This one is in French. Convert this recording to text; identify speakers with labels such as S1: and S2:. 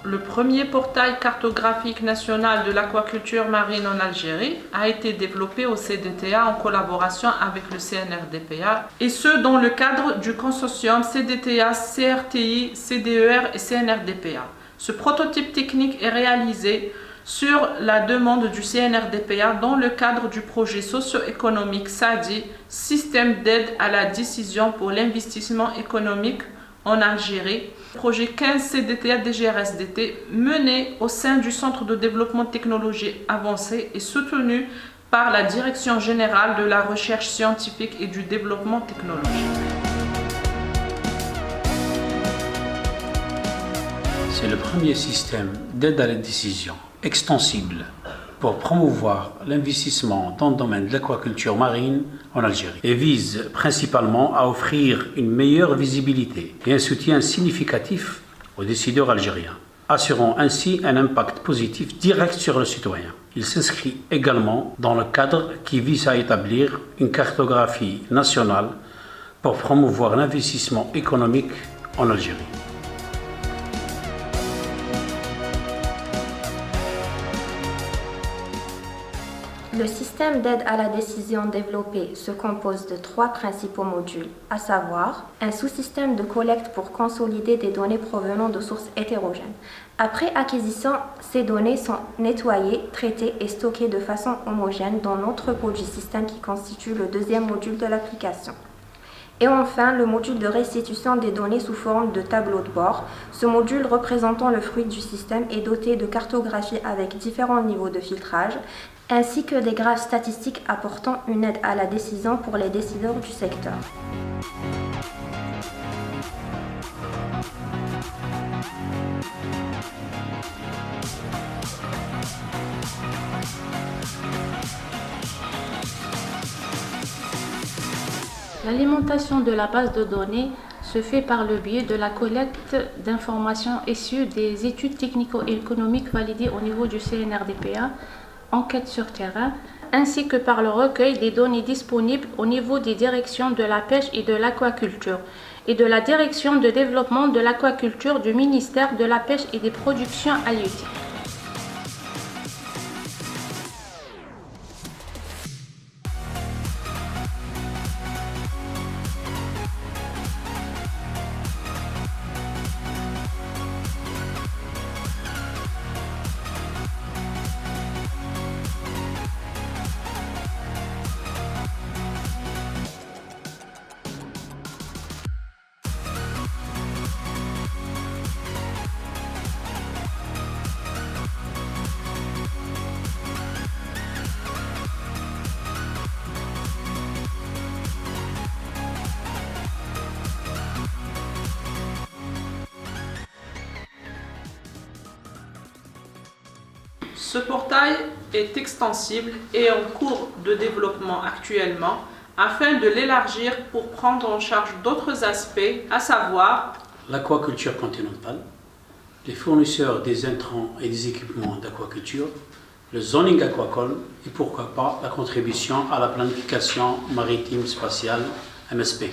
S1: Le premier portail cartographique national de l'aquaculture marine en Algérie a été développé au CDTA en collaboration avec le CNRDPA, et ce dans le cadre du consortium CDTA, CRTI, CDER et CNRDPA. Ce prototype technique est réalisé sur la demande du CNRDPA dans le cadre du projet socio-économique SADI, Système d'aide à la décision pour l'investissement économique en Algérie, projet 15 CDTA DGRSDT, mené au sein du Centre de développement de technologies avancées et soutenu par la Direction générale de la recherche scientifique et du développement technologique.
S2: C'est le premier système d'aide à la décision extensible pour promouvoir l'investissement dans le domaine de l'aquaculture marine en Algérie et vise principalement à offrir une meilleure visibilité et un soutien significatif aux décideurs algériens, assurant ainsi un impact positif direct sur le citoyen. Il s'inscrit également dans le cadre qui vise à établir une cartographie nationale pour promouvoir l'investissement économique en Algérie.
S3: Le système d'aide à la décision développé se compose de 3 principaux modules, à savoir un sous-système de collecte pour consolider des données provenant de sources hétérogènes. Après acquisition, ces données sont nettoyées, traitées et stockées de façon homogène dans l'entrepôt du système qui constitue le deuxième module de l'application. Et enfin, le module de restitution des données sous forme de tableau de bord. Ce module représentant le fruit du système est doté de cartographies avec différents niveaux de filtrage, ainsi que des graphes statistiques apportant une aide à la décision pour les décideurs du secteur.
S4: L'alimentation de la base de données se fait par le biais de la collecte d'informations issues des études technico-économiques validées au niveau du CNRDPA, enquête sur terrain, ainsi que par le recueil des données disponibles au niveau des directions de la pêche et de l'aquaculture et de la direction de développement de l'aquaculture du ministère de la Pêche et des Productions halieutiques.
S1: Ce portail est extensible et en cours de développement actuellement afin de l'élargir pour prendre en charge d'autres aspects, à savoir
S2: l'aquaculture continentale, les fournisseurs des intrants et des équipements d'aquaculture, le zoning aquacole et pourquoi pas la contribution à la planification maritime spatiale MSP.